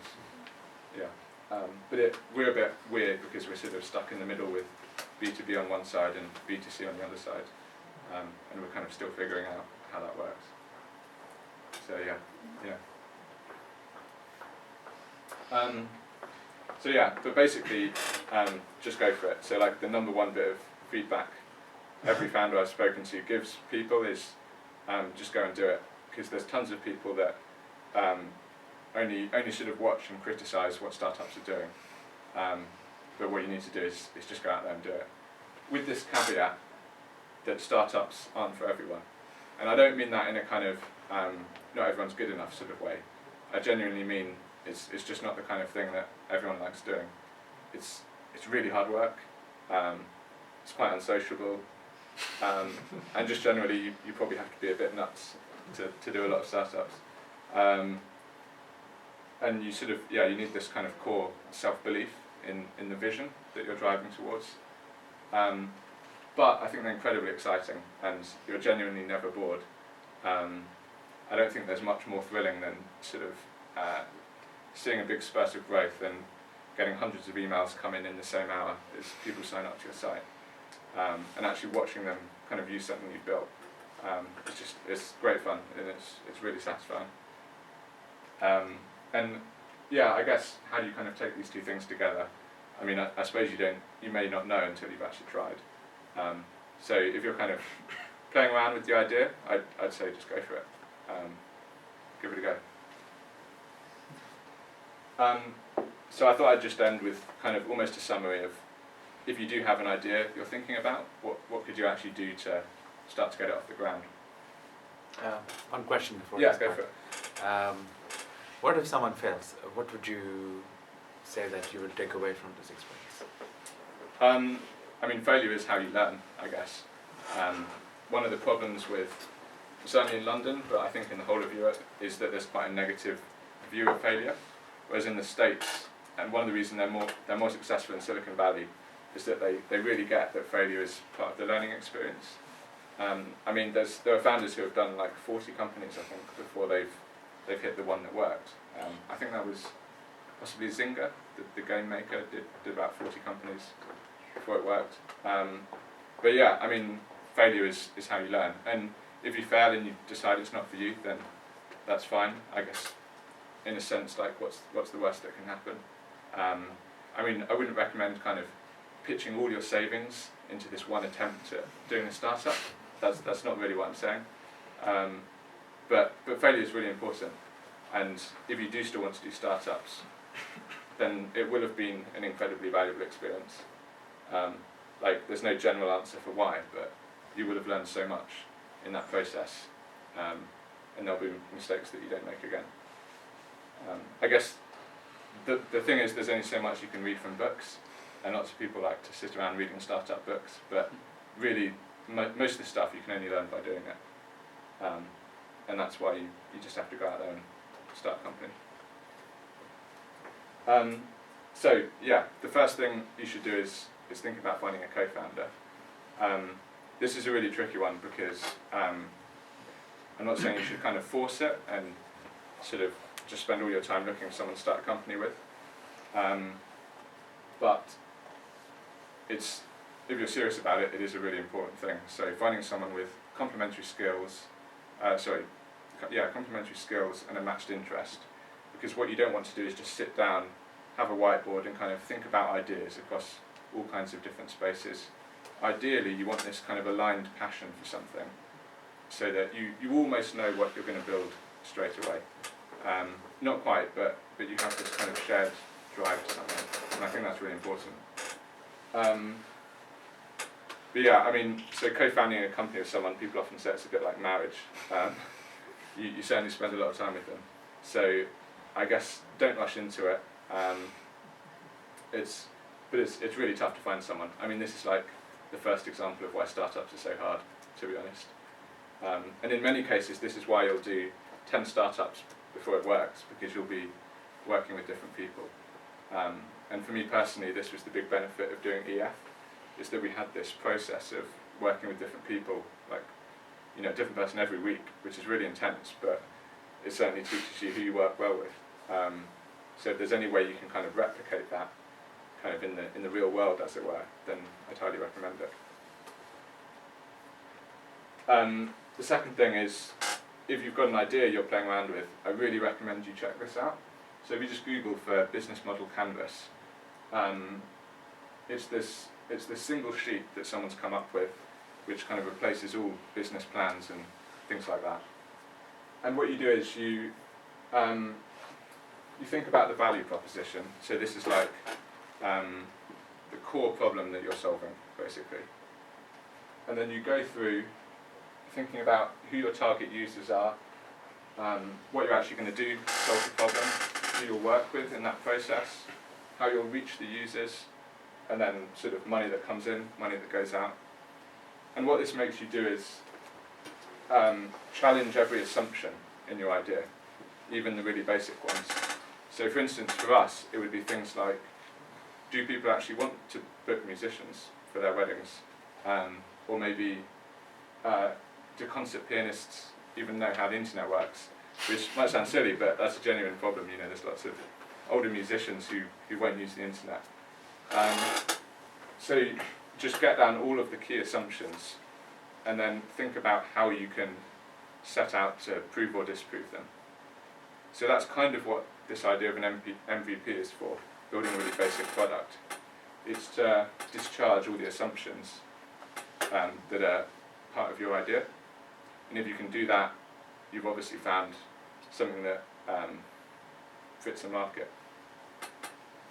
problems. Yeah. We're a bit weird because we're sort of stuck in the middle with B2B on one side and B2C on the other side, and we're kind of still figuring out how that works. So but basically, just go for it. So like the number one bit of feedback every founder I've spoken to gives people is just go and do it, because there's tons of people that only sort of watch and criticise what startups are doing. But what you need to do is just go out there and do it. With this caveat that startups aren't for everyone. And I don't mean that in a kind of not everyone's good enough sort of way. I genuinely mean it's just not the kind of thing that everyone likes doing. It's really hard work. It's quite unsociable. And just generally you probably have to be a bit nuts to do a lot of startups. And you sort of, you need this kind of core self-belief in the vision that you're driving towards. But I think they're incredibly exciting, and you're genuinely never bored. I don't think there's much more thrilling than sort of seeing a big spurt of growth and getting hundreds of emails come in the same hour as people sign up to your site, and actually watching them kind of use something you've built. It's great fun, and it's really satisfying. I guess how do you kind of take these two things together? I mean, I suppose you may not know until you've actually tried. So if you're kind of playing around with the idea, I'd say just go for it. Give it a go. So I thought I'd just end with kind of almost a summary of, if you do have an idea you're thinking about, what could you actually do to start to get it off the ground? One question before. Yeah, go for it. What if someone fails? What would you say that you would take away from this experience? I mean, failure is how you learn, I guess. One of the problems with, certainly in London, but I think in the whole of Europe, is that there's quite a negative view of failure. Whereas in the States, and one of the reasons they're more successful in Silicon Valley, is that they really get that failure is part of the learning experience. I mean, there are founders who have done like 40 companies, I think, before they've hit the one that worked. I think that was possibly Zynga, the game maker, did about 40 companies before it worked. But yeah, I mean, failure is how you learn. And if you fail and you decide it's not for you, then that's fine. I guess, in a sense, like what's the worst that can happen? I mean, I wouldn't recommend kind of pitching all your savings into this one attempt at doing a startup. That's not really what I'm saying. But failure is really important. And if you do still want to do startups, then it will have been an incredibly valuable experience. Like, there's no general answer for why, but you will have learned so much in that process, and there'll be mistakes that you don't make again. I guess the thing is, there's only so much you can read from books, and lots of people like to sit around reading startup books, but really, most of the stuff you can only learn by doing it. And that's why you just have to go out there and start a company. So yeah, the first thing you should do is think about finding a co-founder. This is a really tricky one because I'm not saying you should kind of force it and sort of just spend all your time looking for someone to start a company with. But if you're serious about it, it is a really important thing. So finding someone with complementary skills and a matched interest, because what you don't want to do is just sit down, have a whiteboard and kind of think about ideas across all kinds of different spaces. Ideally, you want this kind of aligned passion for something, so that you almost know what you're going to build straight away. Not quite, but you have this kind of shared drive to something, and I think that's really important. But yeah, I mean, so co-founding a company with someone, people often say it's a bit like marriage. You certainly spend a lot of time with them. So I guess don't rush into it. It's really tough to find someone. I mean, this is like the first example of why startups are so hard, to be honest. And in many cases, this is why you'll do 10 startups before it works, because you'll be working with different people. And for me personally, this was the big benefit of doing EF, is that we had this process of working with different people, like, a different person every week, which is really intense, but it certainly teaches you who you work well with. So if there's any way you can kind of replicate that kind of in the real world, as it were, then I'd highly recommend it. The second thing is, if you've got an idea you're playing around with, I really recommend you check this out. So if you just Google for business model canvas, it's this single sheet that someone's come up with, which kind of replaces all business plans and things like that. And what you do is you think about the value proposition. So this is like the core problem that you're solving, basically. And then you go through thinking about who your target users are, what you're actually going to do to solve the problem, who you'll work with in that process, how you'll reach the users, and then sort of money that comes in, money that goes out. And what this makes you do is challenge every assumption in your idea, even the really basic ones. So for instance, for us, it would be things like, do people actually want to book musicians for their weddings? Or maybe, do concert pianists even know how the internet works? Which might sound silly, but that's a genuine problem. You know, there's lots of older musicians who won't use the internet. So just get down all of the key assumptions and then think about how you can set out to prove or disprove them. So that's kind of what this idea of an MVP is for, building a really basic product. It's to discharge all the assumptions that are part of your idea. And if you can do that, you've obviously found something that fits the market.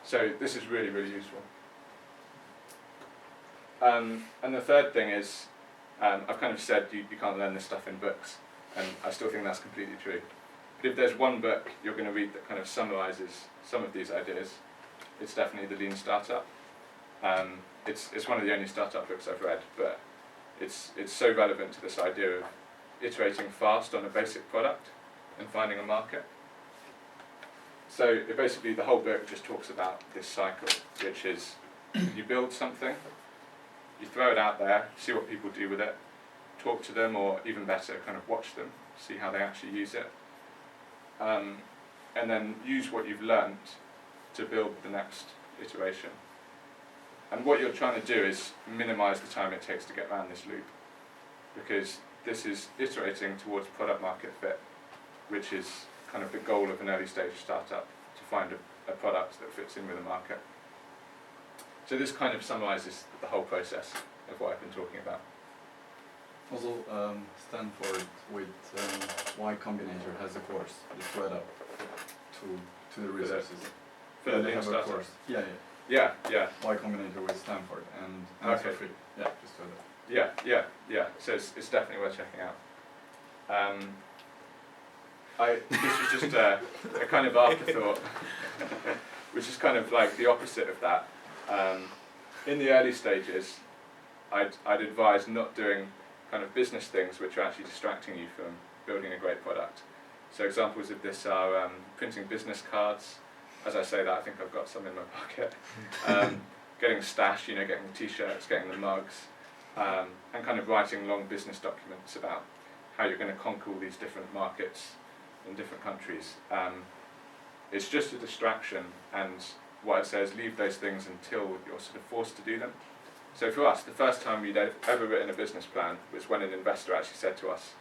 So this is really, really useful. And the third thing is, I've kind of said you can't learn this stuff in books, and I still think that's completely true. But if there's one book you're going to read that kind of summarizes some of these ideas, it's definitely The Lean Startup. It's one of the only startup books I've read, but it's so relevant to this idea of iterating fast on a basic product and finding a market. So basically the whole book just talks about this cycle, which is you build something, you throw it out there, see what people do with it, talk to them, or even better, kind of watch them, see how they actually use it, and then use what you've learnt to build the next iteration. And what you're trying to do is minimise the time it takes to get around this loop, because this is iterating towards product market fit, which is kind of the goal of an early stage startup, to find a product that fits in with the market. So this kind of summarises the whole process of what I've been talking about. Also, Stanford with Y Combinator has a course. It's right up to the resources. For the they Lean have a Startup? course. Yeah. Yeah. Y Combinator with Stanford, and it's Okay. for free. Yeah, just for that. Yeah. So it's definitely worth checking out. This was just a kind of afterthought, which is kind of like the opposite of that. In the early stages, I'd advise not doing kind of business things which are actually distracting you from building a great product. So examples of this are printing business cards. As I say that, I think I've got some in my pocket. Getting stash, getting the t-shirts, getting the mugs, and kind of writing long business documents about how you're going to conquer all these different markets in different countries. It's just a distraction, and what I'd say is leave those things until you're sort of forced to do them. So for us, the first time we'd ever written a business plan was when an investor actually said to us,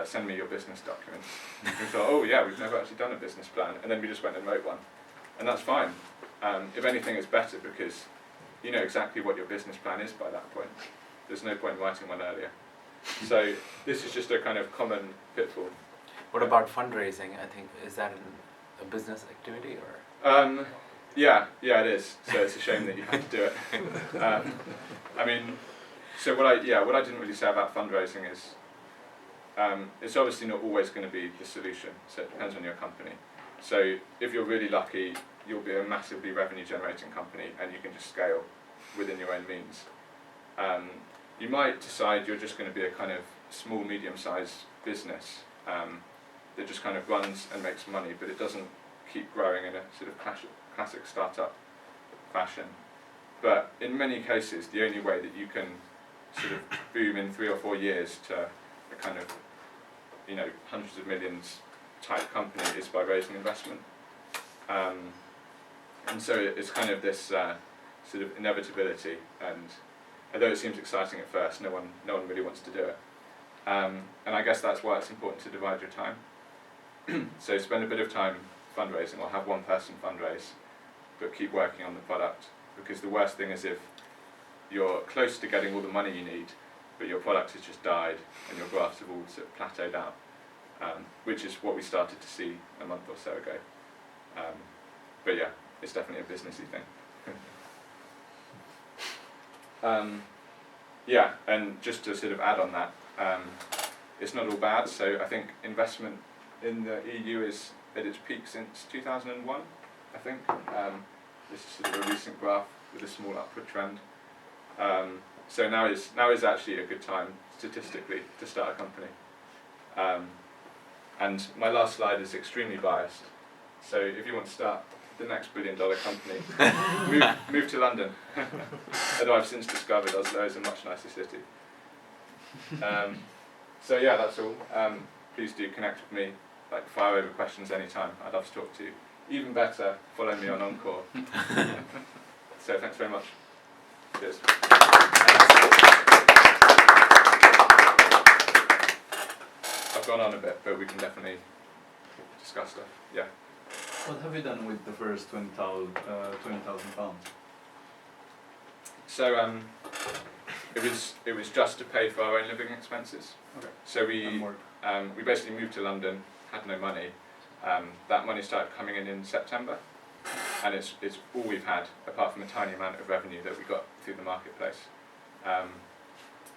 send me your business documents. We thought, oh yeah, we've never actually done a business plan, and then we just went and wrote one. And that's fine. If anything, it's better because you know exactly what your business plan is by that point. There's no point writing one earlier. So this is just a kind of common pitfall. What about fundraising? I think, is that a business activity or? Yeah, it is. So it's a shame that you have to do it. So what I didn't really say about fundraising is, it's obviously not always going to be the solution. So it depends on your company. So if you're really lucky, you'll be a massively revenue-generating company, and you can just scale within your own means. You might decide you're just going to be a kind of small, medium-sized business that just kind of runs and makes money, but it doesn't keep growing in a sort of classic startup fashion. But in many cases, the only way that you can sort of boom in 3 or 4 years to a kind of, hundreds of millions type company is by raising investment. And so it's kind of this sort of inevitability, and although it seems exciting at first, no one really wants to do it. And I guess that's why it's important to divide your time. So spend a bit of time fundraising, or have one person fundraise, but keep working on the product, because the worst thing is if you're close to getting all the money you need, but your product has just died and your graphs have all sort of plateaued out, which is what we started to see a month or so ago. But yeah, it's definitely a businessy thing. Yeah, and just to sort of add on that, it's not all bad. So I think investment in the EU is at its peak since 2001, I think. This is sort of a recent graph with a small upward trend. So now is actually a good time, statistically, to start a company. And my last slide is extremely biased. So if you want to start the next billion-dollar company, move to London. Although I've since discovered Oslo is a much nicer city. So yeah, that's all. Please do connect with me, like fire over questions anytime. I'd love to talk to you. Even better, follow me on Encore. So thanks very much. Cheers. I've gone on a bit, but we can definitely discuss stuff. Yeah. What have you done with the first £20,000? So it was just to pay for our own living expenses. Okay. So we basically moved to London, had no money. That money started coming in September, and it's all we've had, apart from a tiny amount of revenue that we got through the marketplace.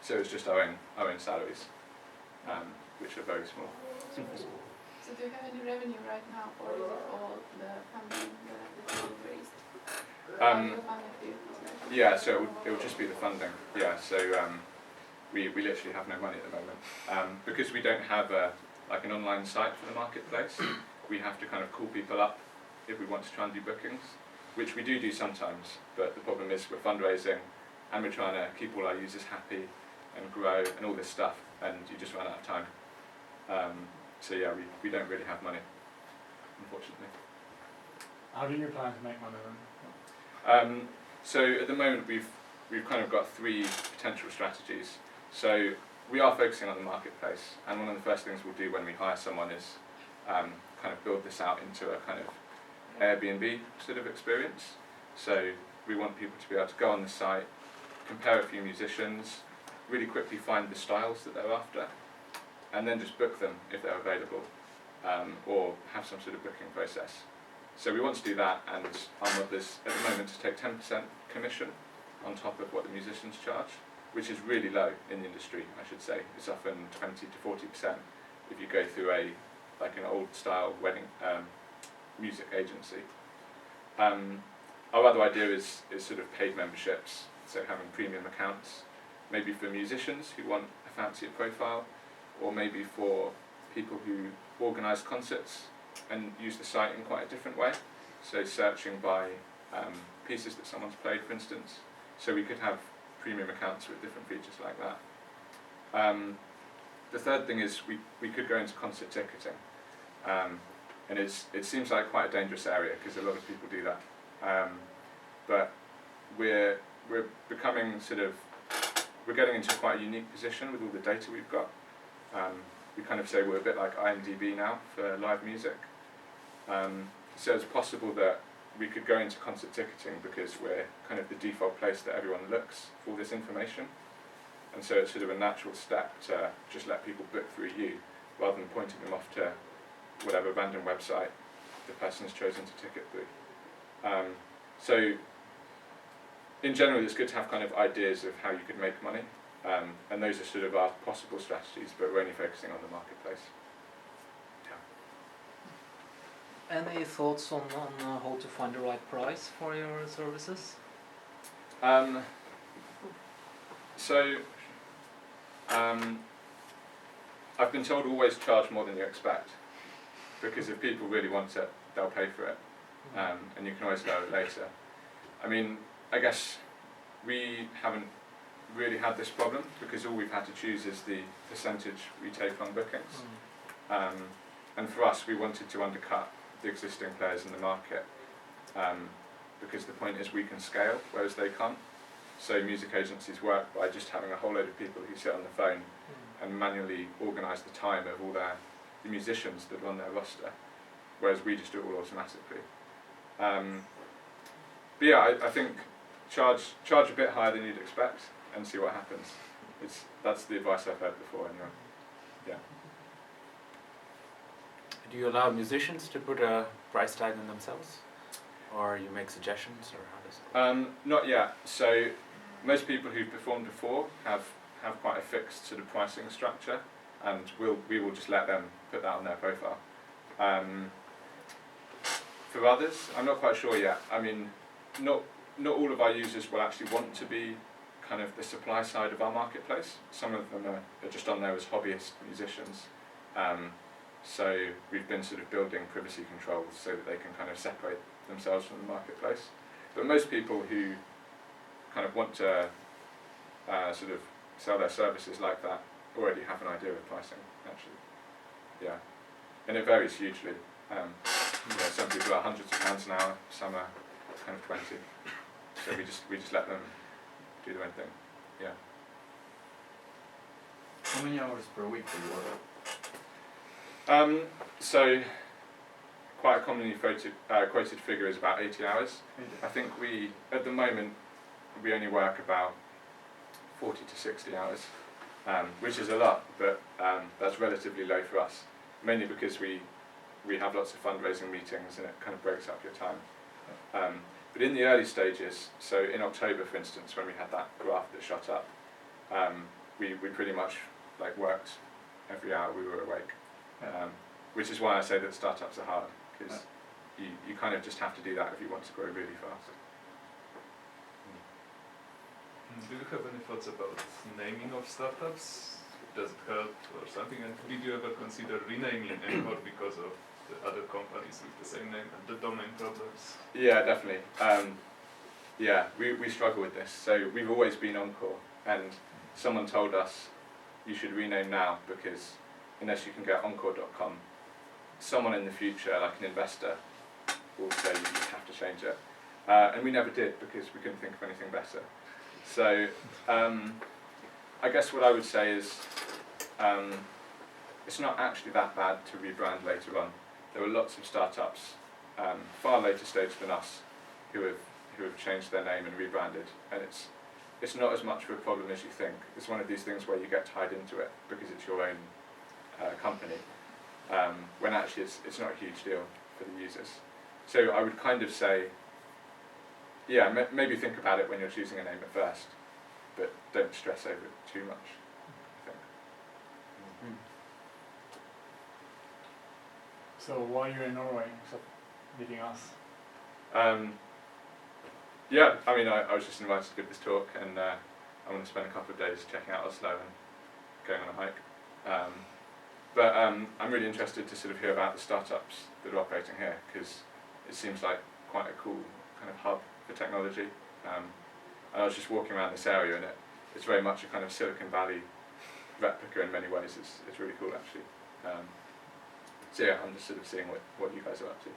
So it's just our own salaries, which are very small. So do you have any revenue right now, or is it all the funding that you raised? Yeah, so it would just be the funding. Yeah, so we literally have no money at the moment, because we don't have like an online site for the marketplace. We have to kind of call people up if we want to try and do bookings, which we do sometimes. But the problem is we're fundraising, and we're trying to keep all our users happy and grow and all this stuff, and you just run out of time. So yeah, we don't really have money, unfortunately. How do you plan to make money then? So at the moment we've kind of got three potential strategies. So we are focusing on the marketplace, and one of the first things we'll do when we hire someone is kind of build this out into a kind of Airbnb sort of experience. So we want people to be able to go on the site, compare a few musicians, really quickly find the styles that they're after, and then just book them if they're available, or have some sort of booking process. So we want to do that, and our model is at the moment to take 10% commission on top of what the musicians charge, which is really low in the industry, I should say. It's often 20 to 40% if you go through like an old style wedding music agency. Our other idea is sort of paid memberships, so having premium accounts, maybe for musicians who want a fancier profile, or maybe for people who organise concerts and use the site in quite a different way, so searching by pieces that someone's played, for instance. So we could have premium accounts with different features like that. The third thing is we could go into concert ticketing, and it seems like quite a dangerous area because a lot of people do that. But we're becoming we're getting into quite a unique position with all the data we've got. We kind of say we're a bit like IMDb now for live music. So it's possible that we could go into concert ticketing because we're kind of the default place that everyone looks for this information. And so it's sort of a natural step to just let people book through you, rather than pointing them off to whatever random website the person has chosen to ticket through. So in general, it's good to have kind of ideas of how you could make money. And those are sort of our possible strategies, but we're only focusing on the marketplace. Any thoughts on how to find the right price for your services? I've been told always charge more than you expect, because if people really want it, they'll pay for it, and you can always lower it later. I mean, I guess we haven't really had this problem because all we've had to choose is the percentage we take on bookings. And for us, we wanted to undercut the existing players in the market, because the point is we can scale, whereas they can't. So music agencies work by just having a whole load of people who sit on the phone and manually organise the time of all the musicians that run their roster, whereas we just do it all automatically. But yeah, I think charge a bit higher than you'd expect and see what happens. That's the advice I've heard before anyway. Yeah. Do you allow musicians to put a price tag on themselves? Or you make suggestions, or how does it? Not yet. So most people who've performed before have quite a fixed sort of pricing structure, and we will just let them put that on their profile. For others, I'm not quite sure yet. I mean, not all of our users will actually want to be kind of the supply side of our marketplace. Some of them are just on there as hobbyist musicians. So we've been sort of building privacy controls so that they can kind of separate themselves from the marketplace. But most people who kind of want to sort of sell their services like that already have an idea of pricing, actually. Yeah. And it varies hugely. You know, some people are hundreds of pounds an hour, some are kind of 20. So we just let them do their own thing. Yeah. How many hours per week do you work? So quite a commonly quoted figure is about 80 hours. I think at the moment, we only work about 40 to 60 hours, which is a lot, but that's relatively low for us, mainly because we have lots of fundraising meetings and it kind of breaks up your time. But in the early stages, so in October, for instance, when we had that graph that shot up, we pretty much like worked every hour we were awake, which is why I say that startups are hard, because you kind of just have to do that if you want to grow really fast. Do you have any thoughts about naming of startups? Does it help or something? And did you ever consider renaming Encore because of the other companies with the same name and the domain problems? Yeah, definitely. Yeah, we struggle with this. So we've always been Encore, and someone told us you should rename now because unless you can get Encore.com, someone in the future, like an investor, will say you have to change it. And we never did because we couldn't think of anything better. So I guess what I would say is it's not actually that bad to rebrand later on. There were lots of startups far later stage than us who have changed their name and rebranded, and it's not as much of a problem as you think. It's one of these things where you get tied into it because it's your own company, when actually it's not a huge deal for the users. So I would kind of say, yeah, maybe think about it when you're choosing a name at first, but don't stress over it too much, I think. Mm. So why are you in Norway, except meeting us? Yeah, I mean, I was just invited to give this talk, and I want to spend a couple of days checking out Oslo and going on a hike. But I'm really interested to sort of hear about the startups that are operating here, because it seems like quite a cool kind of hub for technology. And I was just walking around this area, and it's very much a kind of Silicon Valley replica in many ways. It's really cool, actually. So yeah, I'm just sort of seeing what you guys are up to.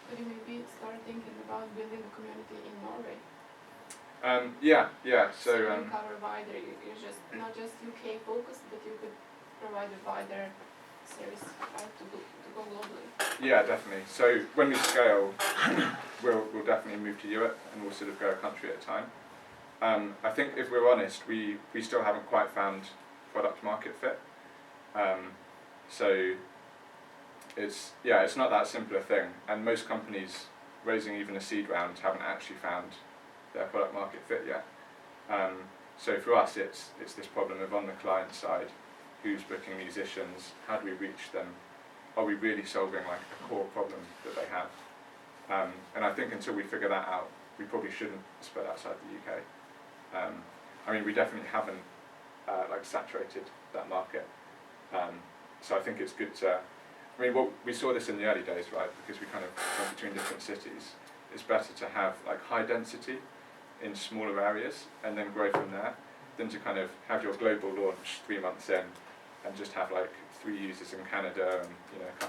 Could you maybe start thinking about building a community in Norway? Yeah. So you cover wider. You're just not just UK focused, but you could provide a wider service, right, to go globally. yeah, definitely. So when we scale, we'll definitely move to Europe, and we'll sort of go a country at a time. I think if we're honest, we still haven't quite found product market fit. So it's not that simple a thing, and most companies raising even a seed round haven't actually found their product market fit yet. So for us, it's this problem of on the client side, who's booking musicians, how do we reach them, are we really solving like a core problem that they have? And I think until we figure that out, we probably shouldn't spread outside the UK. I mean, we definitely haven't like saturated that market. So I think it's good to, I mean, we saw this in the early days, right, because we kind of went between different cities. It's better to have like high density in smaller areas and then grow from there, than to kind of have your global launch 3 months in and just have like 3 users in Canada and, you know,